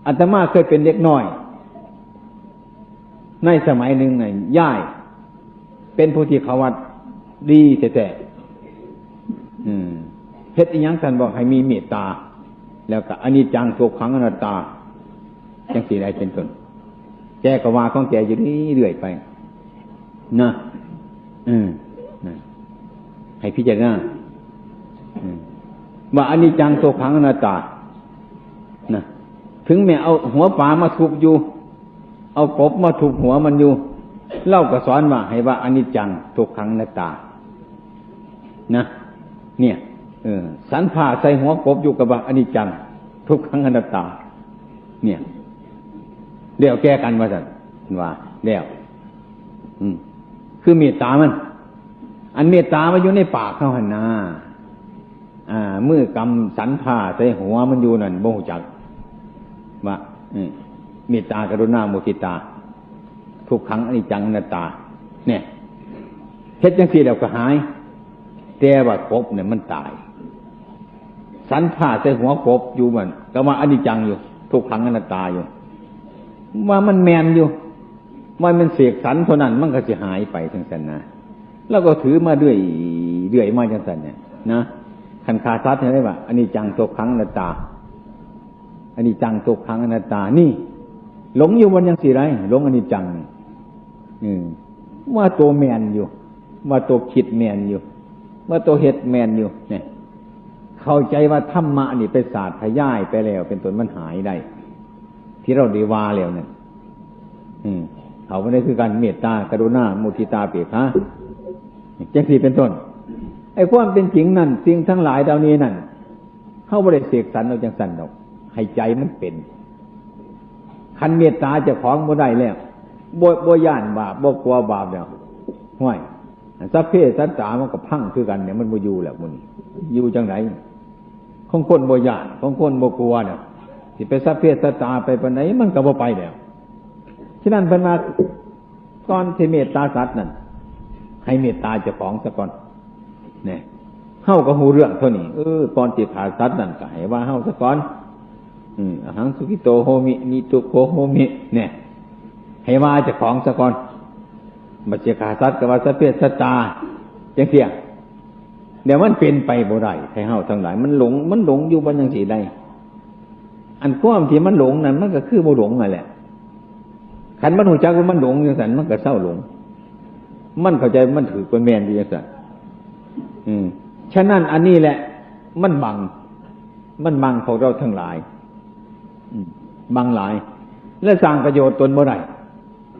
อาตมาเคยเป็นเด็กน้อยในสมัยหนึ่งไงย่ายเป็นผู้ที่เขาวัดดีแต่เฮ็ดอีหยังท่านบอกให้มีเมตตาแล้วก็อนิจจังทุกขังอนัตตาจังสี่ใดเป็นต้นแกก็ว่าของแกอยู่นี่เรื่อยไปนะให้พิจารณาว่าอนิจจังทุกขังอนัตตานะถึงแม้เอาหัวปลามาทุบอยู่เอากบมาทุบหัวมันอยู่เล่าก็สอนว่าให้ว่าอนิจจังทุกขังอนัตตานะเนี่ยสันผ่าใส่หัวกบอยู่กับว่าอนิจจังทุกขังอนัตตาเนี่ยเดี๋ยวแก้กันว่าสั่นว่าแล้วคือเมตตามันอันเมตตามันอยู่ในปากเขาหั่นนะมือกำสันผ่าใส่หัวมันอยู่นั่นบ่ฮู้จักว่าเมตตากรุณามุทิตาทุกขังอนิจจังอนัตตาเนี่ยเฮ็ดจังซี่แล้วก็หายแต่ว่ากบเนี่ยมันตายสันผ่าใส่หัวกบอยู่มันก็ว่าอนิจจังอยู่ทุกขังอนัตตาอยู่ว่ามันแมนอยู่ว่ามันเสกสรรเท่านั้นมันก็สิหายไปจังซั่นนะแล้วก็ถือมาเรื่อยมาจังซั่นเนี่ยนะคันคาซัดเห็นได้ว่าอนิจจังทุกขังอนัตตาอนิจจังทุกขังอนัตตานี่หลงอยู่มันยังสิไรหลงอนิจจังว่าตัวแมนอยู่ว่าตัวคิดแมนอยู่ว่าตัวเฮ็ดแมนอยู่เนี่ยเข้าใจว่าธรรมะนี่ไปศาสตร์พย่ายไปแล้วเป็นต้นมันหายได้ที่เราได้ว่าแล้วเนี่ยเขาไม่ได้คือการเมตตากรุณามุทิตาเปรียบฮะจังซี่เป็นต้นไอ้ความเป็นจริงนั่นสิ่งทั้งหลายเหล่านี้นั่นเฮาบ่ได้เสกสรรเอาจังซั่นดอกให้ใจมันเป็นคันเมตตาเจ้าของบ่ได้แล้วบ่ย่านบาปบ่กลัวบาปแล้วห้วยสัพเพสัตตามันก็พังคือกันเนี่ยมันบ่อยู่แล้วมื้อนี้อยู่จังได๋ของคนบ่ย่านของคนบ่กลัวน่ะสิไปสัพเพสัตตาไปปานใดมันก็บ่ไปแล้วฉะนั้นเพิ่นว่าก่อนที่เมตตาสัตว์นั่นให้เมตตาเจ้าของซะก่อนเนี่ยเฮาก็ฮู้เรื่องเท่านี้ก่อนสิฆ่าสัตว์นั่นก็ให้ว่าเฮาซะก่อนอหังสุขิโตโหมินิตุโขโหมิเนี่ยให้ว่าเจ้าของซะก่อนบัดสิฆ่าสัตว์ก็ว่าสัพเพสัตตาจังซี่เดี๋ยวมันเป็นไปบ่ได้ให้เฮาทั้งหลายมันหลงอยู่บ่จังซี่ได้อันความที่มันหลงนั่นมันก็คือบ่หลงนั่นแหละคันมันรู้จักว่ามันหลงจังซั่นมันก็เศร้าหลงมันเข้าใจมันถือเป็นแม่นอยู่จังซั่นฉะนั้นอันนี้แหละมันบังพวกเราทั้งหลายบังหลายและสร้างประโยชน์ตนบ่ได้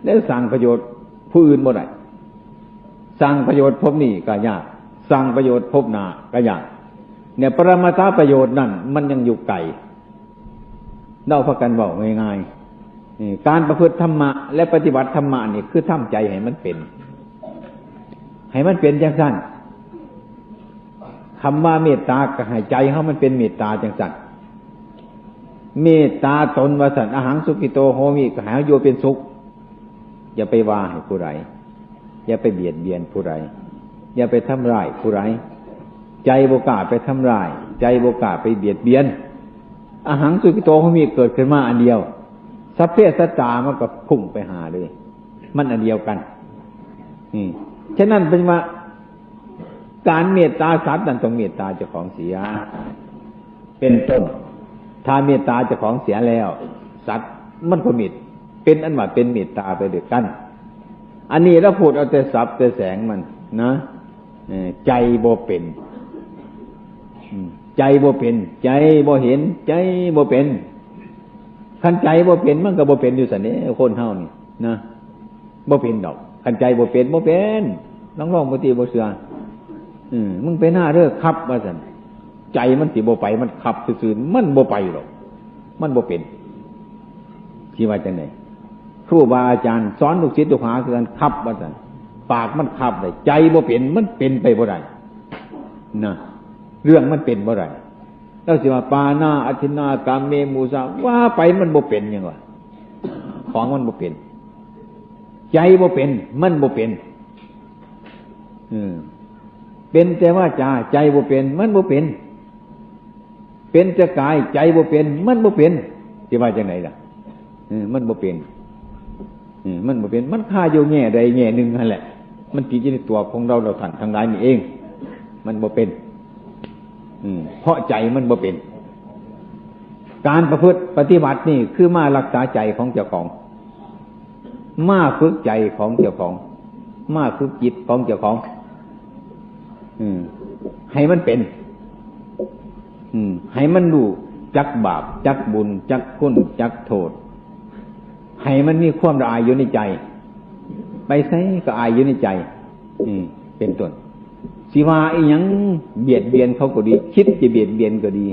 และสร้างประโยชน์ผู้อื่นบ่ได้สร้างประโยชน์พบนี้ก็ยากสร้างประโยชน์พบหน้าก็ยากเนี่ยปรมาตถประโยชน์นั่นมันยังอยู่ไกลเราพากันบอกง่ายๆการประพฤติธรรมะและปฏิบัติธรรมะนี่คือทำใจให้มันเป็นจังซั่นคำว่าเมตตาก็ให้ใจเฮามันเป็นเมตตาจังซั่นเมตตาตนว่าสันอหังสุขิโตโหมิก็ให้อยู่เป็นสุขอย่าไปว่าให้ผู้ใดอย่าไปเบียดเบียนผู้ใดอย่าไปทำร้ายผู้ใดใจบ่กล้าไปทำร้ายใจบ่กล้าไปเบียดเบียนอหังสุขิโตโหมิเกิดขึ้นมาอันเดียวสัพเพสัตตามันก็พุ่งไปหาเลยมันอันเดียวกันฉะนั้นเป็นว่าการเมตตาสัตว์นั้นต้องเมตตาเจ้าของเสียเป็นต้นถ้าเมตตาเจ้าของเสียแล้วสัตว์มันก็มิตรเป็นอันว่าเป็นเมตตาไปด้วยกันอันนี้เราพูดเอาแต่ศัพท์แต่แสงมันนะใจบ่เป็นใจบ่เป็นใจบ่เห็นใจบ่เป็นคันใจบ่เป็นมันก็บ่เป็นอยู่ซั่นเด้คนเฮานี่นะบ่เป็นดอกคันใจบ่เป็นบ่เป็นลองบ่ติบ่เชื่อมึงไปหน้าเด้อครับว่าซั่นใจมันสิบ่ไปมันขับซื่อๆมันบ่ไปหรอกมันบ่เป็นสิว่าจังได๋ครูบาอาจารย์สอนลูกศิษย์ลูกหาคือกันขับว่าซั่นปากมันขับได้ใจบ่เป็นมันเป็นไปบ่ได้นะเรื่องมันเป็นบ่ได้แล้วสิว่าปานาอธินากามเมมุสาว่าไปมันบ่เป็นหยังวะของมันบ่เป็นใจบ่เป็นมันบ่เป็นเป็นแต่ว่าใจบ่เป็นมันบ่เป็นแต่กายใจบ่เป็นมันบ่เป็น ที่ว่าจังไหนล่ะมันบ่เป็นมันบ่เป็นมันค่าอยู่แง่ใดแง่หนึ่งนั่นแหละมันติดอยู่ในตัวของเราท่านทั้งหลายนี่เองมันบ่เป็นเพราะใจมันบ่เป็นการประพฤติปฏิบัตินี่คือมารักษาใจของเจ้าของมาฝึกใจของเจ้าของมาฝึกจิตของเจ้าของให้มันเป็นให้มันรู้จักบาปจักบุญจักคุณจักโทษให้มันมีความละอายอยู่ในใจไปไสก็อายอยู่ในใจเป็นต้นสิว่าอีหยังเบียดเบียนเขาก็ดีคิดจะเบียดเบียนก็ดี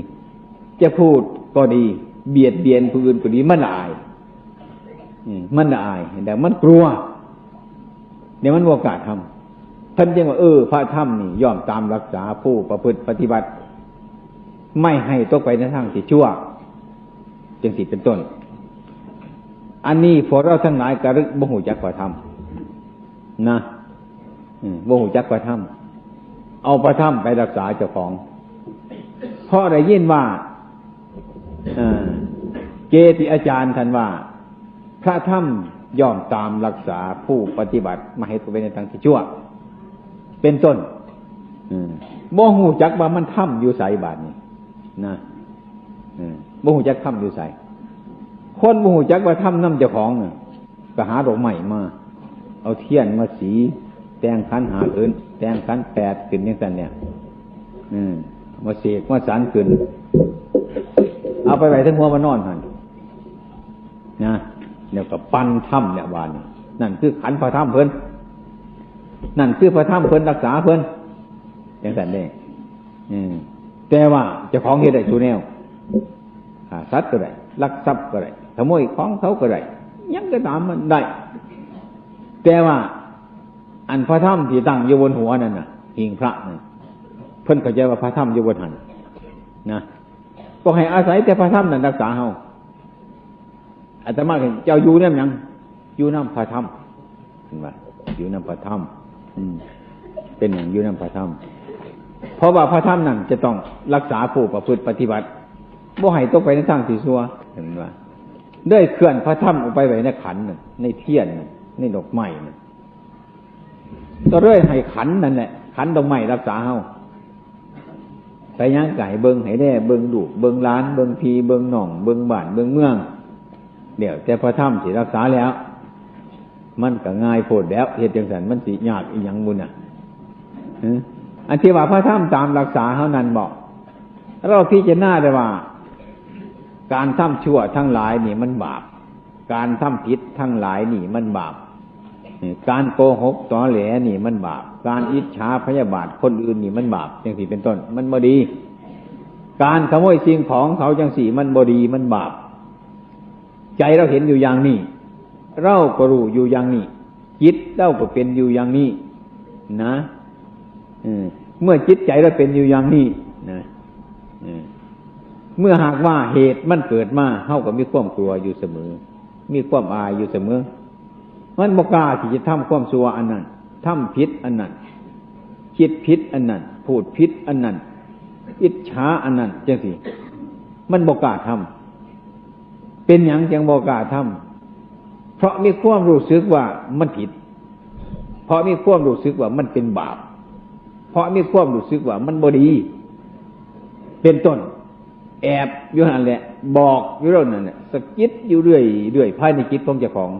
จะพูดก็ดีเบียดเบียนผู้อื่นก็ดีมันละอายมันละอายแต่มันกลัวเดี๋ยวมันโอกาสทำท่านจึงว่าพระธรรมนี่ย่อมตามรักษาผู้ประพฤติปฏิบัติไม่ให้ตกไปในทางที่ชั่วจึงสิเป็นต้นอันนี้พวกเราทั้งหลายกระลึกบ่ฮู้จักพระธรรมนะบ่ฮู้จักพระธรรมเอาพระธรรมไปรักษาเจ้าของเพราะได้ยินว่าเกติอาจารย์ท่านว่าพระธรรมย่อมตามรักษาผู้ปฏิบัติไม่ให้ตกไปในทางที่ชั่วเป็นต้นบ่ฮู้จักว่ามันธรรมอยู่ไสบาดนี้นะบ่ฮู้จักธรรมอยู่ไสคนบ่ฮู้จักว่าธรรมนำเจ้าของก็หาดอกไม้มาเอาเทียนมาสีแต่งขันหาขึ้นแต่งขัน8ขึ้นจังซั่นเนี่ยมาเสกมาสารขึ้นเอาไปไว้ทั้งหัวมานอนหั่นนะเดี๋ยวก็ปั้นธรรมเนี่ยว่านี่นั่นคือขันพระธรรมเพิ่นนั่นคือพระธรรมเพิ่นรักษาเพิ่นจังซั่นเด้แต่ว่าเจ้าของเฮ็ดได้ทุกแนวฆ่าสัตว์ก็ได้ลักทรัพย์ก็ได้ขโมยของเขาก็ได้ยังก็ตามมันได้แต่ว่าอันพระธรรมที่ตั้งอยู่บนหัวนั่นน่ะหิ้งพระนั่นเพิ่นเข้าใจว่าพระธรรมอยู่บนหันนะก็ให้อาศัยแต่พระธรรมนั่นรักษาเฮาอาตมาเห็นเจ้าอยู่นำหยังอยู่นำพระธรรมเห็นบ่อยู่นำพระธรรมเป็นหยังอยู่นำพระธรรมเพราะว่าพระธรรมนั่นจะต้องรักษาผู้ประพฤติปฏิบัติบ่ให้ตกไปในทางที่ชั่วเห็นบ่ได้เคลื่อนพระธรรมออกไปไว้ในขันน่ะในเทียนน่ะในดอกไม้น่ะก็เรื่อยให้ขันนั่นแหละขันดอกไม้รักษาเฮาไปย่างไก่เบิ่งให้แน่เบิ่งลูกเบิ่งหลานเบิ่งพี่เบิ่งน้องเบิ่งบ้านเบิ่งเมืองเดี๋ยวแต่พระธรรมสิรักษาแล้วมันก็ง่ายโพดแล้วเฮ็ดจังซั่นมันสิยากอีหยังบุญน่ะอันที่ว่าพระธรรมตามรักษาเฮานั้นบอกเราพิจารณาได้ว่าการทำชั่วทั้งหลายนี่มันบาปการทำผิดทั้งหลายนี่มันบาปการโกหกตอแหลนี่มันบาปการอิจฉาพยาบาทคนอื่นนี่มันบาปจังสี่เป็นต้นมันบ่ดีการขโมยสิ่งของเขาจังสี่มันบ่ดีมันบาปใจเราเห็นอยู่อย่างนี้เราก็รู้อยู่อย่างนี้จิตเราก็เป็นอยู่อย่างนี้นะเมื่อจิตใจเราเป็นอยู่อย่างนี้นะเมื่อหากว่าเหตุมันเกิดมาเฮาก็มีความกลัวอยู่เสมอมีความอายอยู่เสมอมันบ่กล้าที่จะทำความชั่วอันนั้นทำผิดอันนั้นคิดผิดอันนั้นพูดผิดอันนั้นอิจฉาอันนั้นจังซี่มันบ่กล้าทำเป็นหยังจังบ่กล้าทำเพราะมีความรู้สึกว่ามันผิดเพราะมีความรู้สึกว่ามันเป็นบาปเพราะมีความรู้สึกว่ามันบ่ดีเป็นต้นแอบอยู่นั่นแหละบอกอยู่นั่นน่ะสะกิดอยู่เรื่อยภายในจิตของเจ้าของ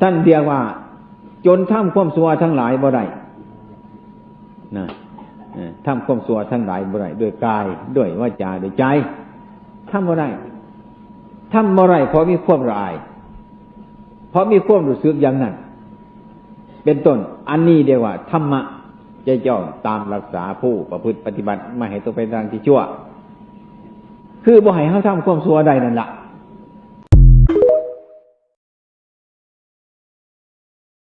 ท่านเรียกว่าจนทำความชั่วทั้งหลายบ่ได้นะทำความชั่วทั้งหลายบ่ได้ด้วยกายด้วยวาจาด้วยใจทำบ่ได้ทำบ่ได้เพราะมีความละอายเพราะมีความรู้สึกอย่างนั้นเป็นต้นอันนี้เรียกว่าธรรมะจะย่อมตามรักษาผู้ประพฤติปฏิบัติไม่ให้ตกไปทางที่ชั่วคือบ่ให้เฮาทำความชั่วใดนั่นล่ะ